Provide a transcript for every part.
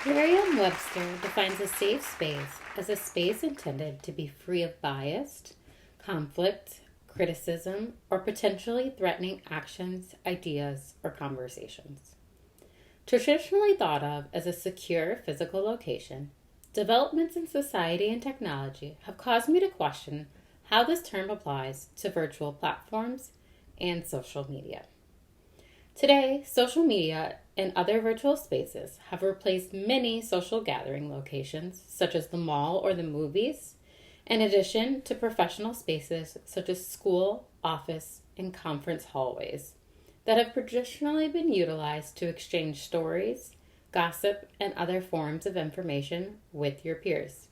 Merriam-Webster defines a safe space as a space intended to be free of bias, conflict, criticism, or potentially threatening actions, ideas, or conversations. Traditionally thought of as a secure physical location, developments in society and technology have caused me to question how this term applies to virtual platforms and social media. Today, social media and other virtual spaces have replaced many social gathering locations, such as the mall or the movies, in addition to professional spaces such as school, office, and conference hallways that have traditionally been utilized to exchange stories, gossip, and other forms of information with your peers.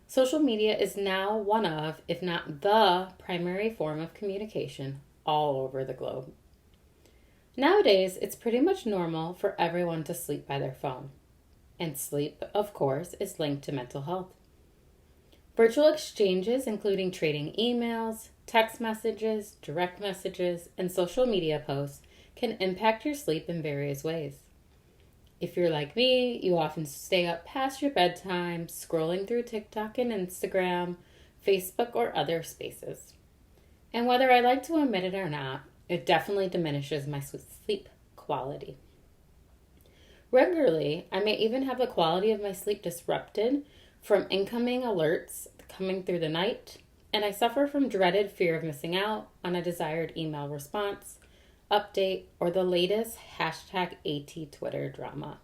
Social media is now one of, if not the primary form of communication all over the globe. Nowadays, it's pretty much normal for everyone to sleep by their phone. And sleep, of course, is linked to mental health. Virtual exchanges, including trading emails, text messages, direct messages, and social media posts, can impact your sleep in various ways. If you're like me, you often stay up past your bedtime, scrolling through TikTok and Instagram, Facebook, or other spaces. And whether I like to admit it or not, it definitely diminishes my sleep quality. Regularly, I may even have the quality of my sleep disrupted from incoming alerts coming through the night, and I suffer from dreaded fear of missing out on a desired email response, update, or the latest #AT Twitter drama.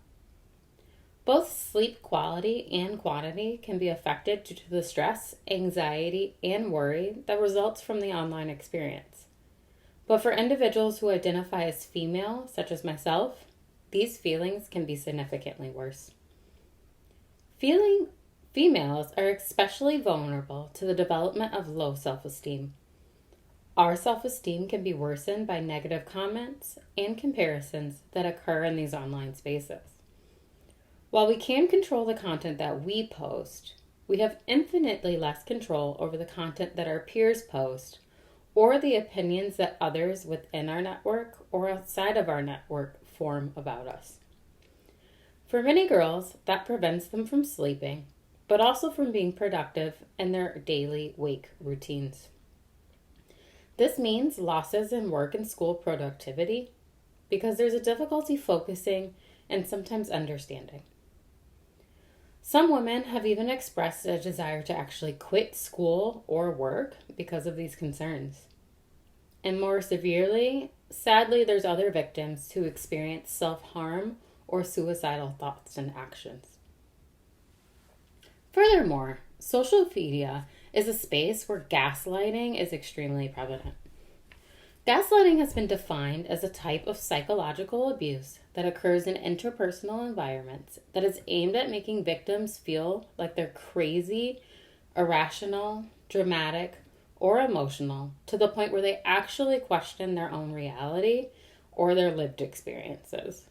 Both sleep quality and quantity can be affected due to the stress, anxiety, and worry that results from the online experience. But for individuals who identify as female, such as myself, these feelings can be significantly worse. Females are especially vulnerable to the development of low self-esteem. Our self-esteem can be worsened by negative comments and comparisons that occur in these online spaces. While we can control the content that we post, we have infinitely less control over the content that our peers post or the opinions that others within our network or outside of our network form about us. For many girls, that prevents them from sleeping, but also from being productive in their daily wake routines. This means losses in work and school productivity because there's a difficulty focusing and sometimes understanding. Some women have even expressed a desire to actually quit school or work because of these concerns. And more severely, sadly, there's other victims who experience self-harm or suicidal thoughts and actions. Furthermore, social media is a space where gaslighting is extremely prevalent. Gaslighting has been defined as a type of psychological abuse that occurs in interpersonal environments that is aimed at making victims feel like they're crazy, irrational, dramatic, or emotional to the point where they actually question their own reality or their lived experiences.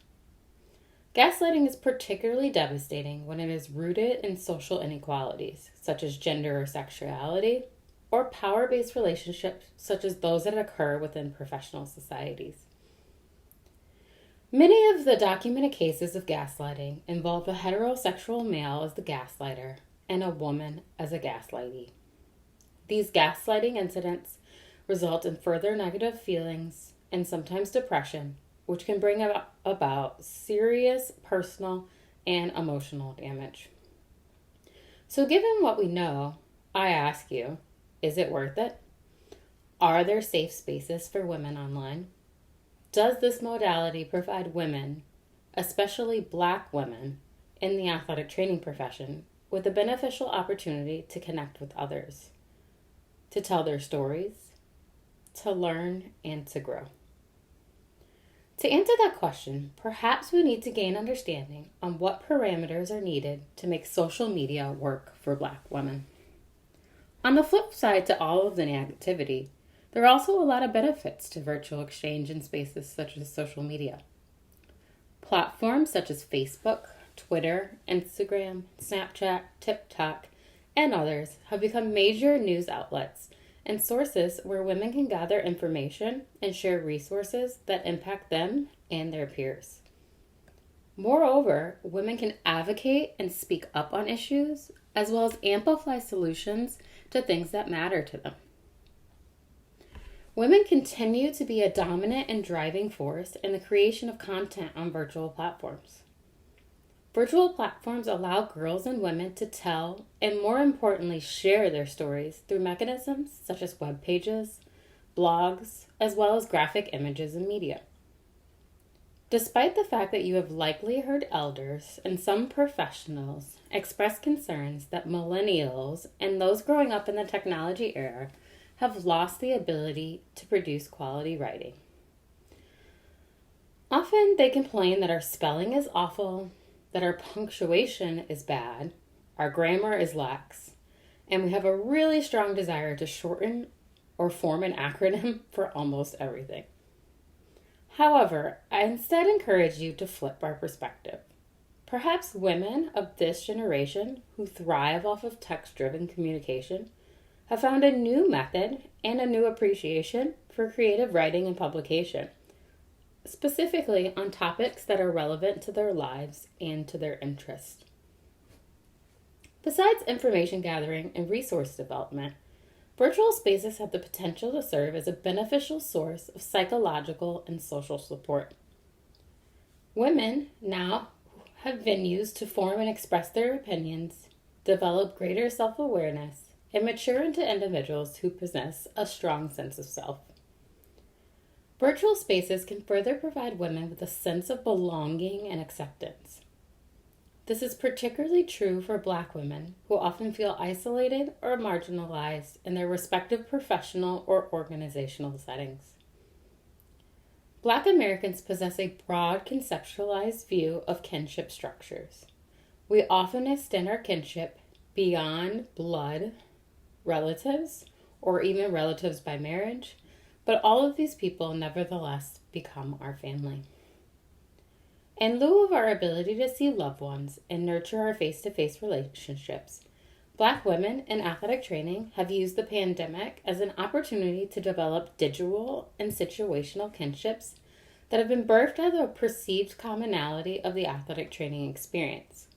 Gaslighting is particularly devastating when it is rooted in social inequalities, such as gender or sexuality, or power-based relationships such as those that occur within professional societies. Many of the documented cases of gaslighting involve a heterosexual male as the gaslighter and a woman as a gaslightee. These gaslighting incidents result in further negative feelings and sometimes depression, which can bring about serious personal and emotional damage. So given what we know, I ask you, is it worth it? Are there safe spaces for women online? Does this modality provide women, especially Black women, in the athletic training profession with a beneficial opportunity to connect with others, to tell their stories, to learn, and to grow? To answer that question, perhaps we need to gain understanding on what parameters are needed to make social media work for Black women. On the flip side to all of the negativity, there are also a lot of benefits to virtual exchange in spaces such as social media. Platforms such as Facebook, Twitter, Instagram, Snapchat, TikTok, and others have become major news outlets and sources where women can gather information and share resources that impact them and their peers. Moreover, women can advocate and speak up on issues, as well as amplify solutions to things that matter to them. Women continue to be a dominant and driving force in the creation of content on virtual platforms. Virtual platforms allow girls and women to tell and, more importantly, share their stories through mechanisms such as web pages, blogs, as well as graphic images and media. Despite the fact that you have likely heard elders and some professionals express concerns that millennials and those growing up in the technology era have lost the ability to produce quality writing. Often they complain that our spelling is awful, that our punctuation is bad, our grammar is lax, and we have a really strong desire to shorten or form an acronym for almost everything. However, I instead encourage you to flip our perspective. Perhaps women of this generation who thrive off of text-driven communication have found a new method and a new appreciation for creative writing and publication, specifically on topics that are relevant to their lives and to their interests. Besides information gathering and resource development, virtual spaces have the potential to serve as a beneficial source of psychological and social support. Women now have venues to form and express their opinions, develop greater self-awareness, and mature into individuals who possess a strong sense of self. Virtual spaces can further provide women with a sense of belonging and acceptance. This is particularly true for Black women who often feel isolated or marginalized in their respective professional or organizational settings. Black Americans possess a broad conceptualized view of kinship structures. We often extend our kinship beyond blood relatives or even relatives by marriage, but all of these people nevertheless become our family. In lieu of our ability to see loved ones and nurture our face-to-face relationships, Black women in athletic training have used the pandemic as an opportunity to develop digital and situational kinships that have been birthed out of a perceived commonality of the athletic training experience,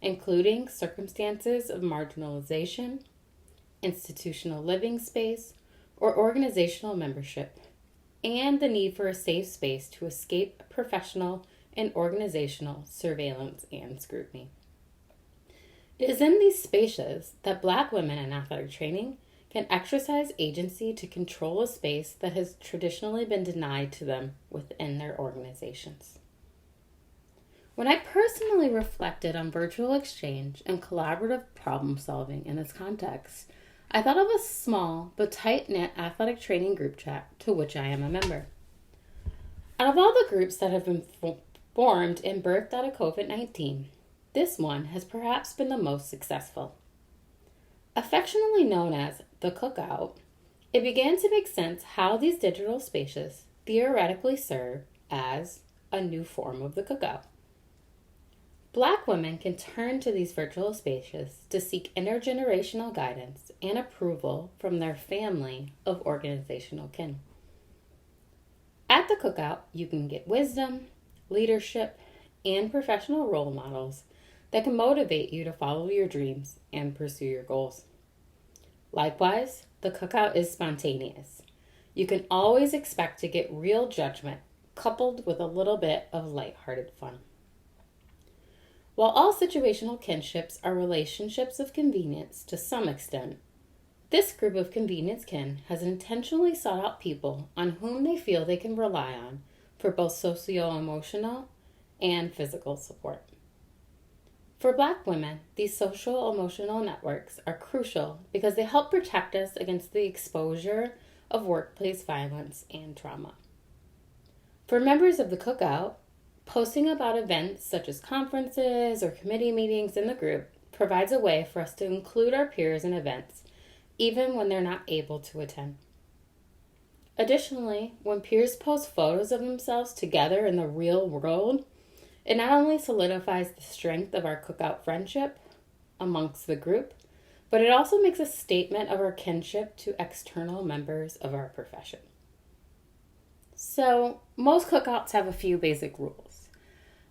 including circumstances of marginalization, institutional living space, or organizational membership, and the need for a safe space to escape professional and organizational surveillance and scrutiny. It is in these spaces that Black women in athletic training can exercise agency to control a space that has traditionally been denied to them within their organizations. When I personally reflected on virtual exchange and collaborative problem solving in this context, I thought of a small but tight-knit athletic training group chat to which I am a member. Out of all the groups that have been formed and birthed out of COVID-19, this one has perhaps been the most successful. Affectionately known as the Cookout, it began to make sense how these digital spaces theoretically serve as a new form of the cookout. Black women can turn to these virtual spaces to seek intergenerational guidance and approval from their family of organizational kin. At the Cookout, you can get wisdom, leadership, and professional role models that can motivate you to follow your dreams and pursue your goals. Likewise, the Cookout is spontaneous. You can always expect to get real judgment coupled with a little bit of lighthearted fun. While all situational kinships are relationships of convenience to some extent, this group of convenience kin has intentionally sought out people on whom they feel they can rely on for both socio-emotional and physical support. For Black women, these social-emotional networks are crucial because they help protect us against the exposure of workplace violence and trauma. For members of the Cookout, posting about events such as conferences or committee meetings in the group provides a way for us to include our peers in events, even when they're not able to attend. Additionally, when peers post photos of themselves together in the real world, it not only solidifies the strength of our Cookout friendship amongst the group, but it also makes a statement of our kinship to external members of our profession. So, most cookouts have a few basic rules.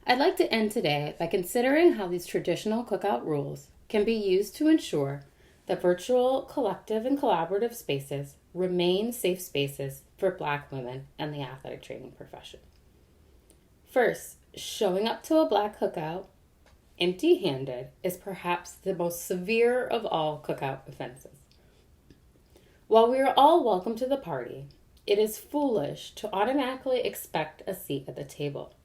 I'd like to end today by considering how these traditional cookout rules can be used to ensure that virtual collective and collaborative spaces remain safe spaces for Black women and the athletic training profession. First, showing up to a Black cookout empty-handed is perhaps the most severe of all cookout offenses. While we are all welcome to the party, it is foolish to automatically expect a seat at the table.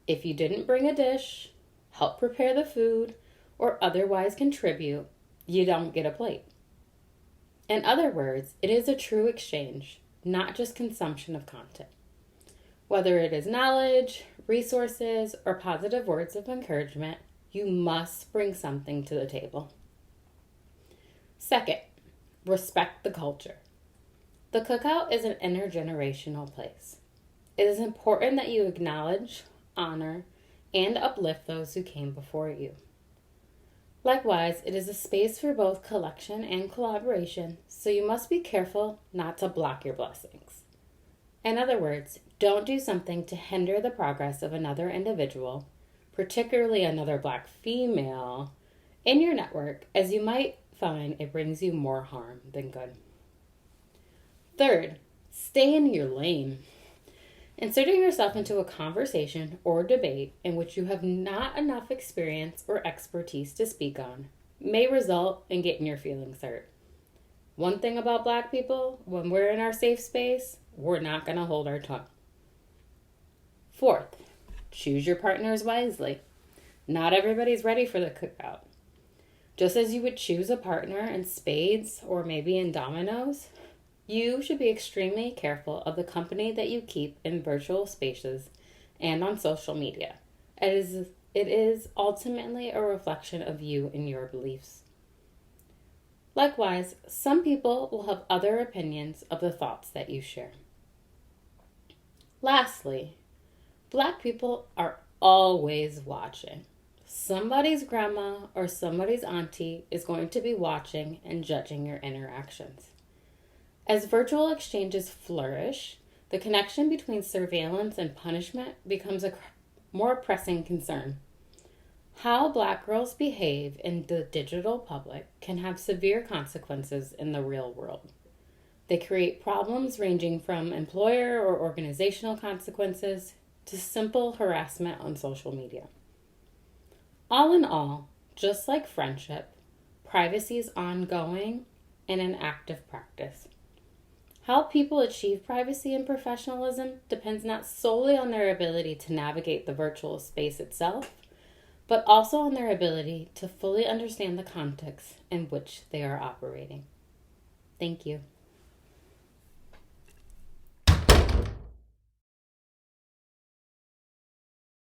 If you didn't bring a dish, help prepare the food, or otherwise contribute, you don't get a plate. In other words, it is a true exchange, not just consumption of content. Whether it is knowledge, resources, or positive words of encouragement, you must bring something to the table. Second, respect the culture. The cookout is an intergenerational place. It is important that you acknowledge, honor, and uplift those who came before you. Likewise, it is a space for both collection and collaboration, so you must be careful not to block your blessings. In other words, don't do something to hinder the progress of another individual, particularly another Black female, in your network, as you might find it brings you more harm than good. Third, stay in your lane. Inserting yourself into a conversation or debate in which you have not enough experience or expertise to speak on may result in getting your feelings hurt. One thing about Black people, when we're in our safe space, we're not going to hold our tongue. Fourth, choose your partners wisely. Not everybody's ready for the cookout. Just as you would choose a partner in spades or maybe in dominoes, you should be extremely careful of the company that you keep in virtual spaces and on social media. It is ultimately a reflection of you and your beliefs. Likewise, some people will have other opinions of the thoughts that you share. Lastly, Black people are always watching. Somebody's grandma or somebody's auntie is going to be watching and judging your interactions. As virtual exchanges flourish, the connection between surveillance and punishment becomes a more pressing concern. How Black girls behave in the digital public can have severe consequences in the real world. They create problems ranging from employer or organizational consequences to simple harassment on social media. All in all, just like friendship, privacy is ongoing and an active practice. How people achieve privacy and professionalism depends not solely on their ability to navigate the virtual space itself, but also on their ability to fully understand the context in which they are operating. Thank you.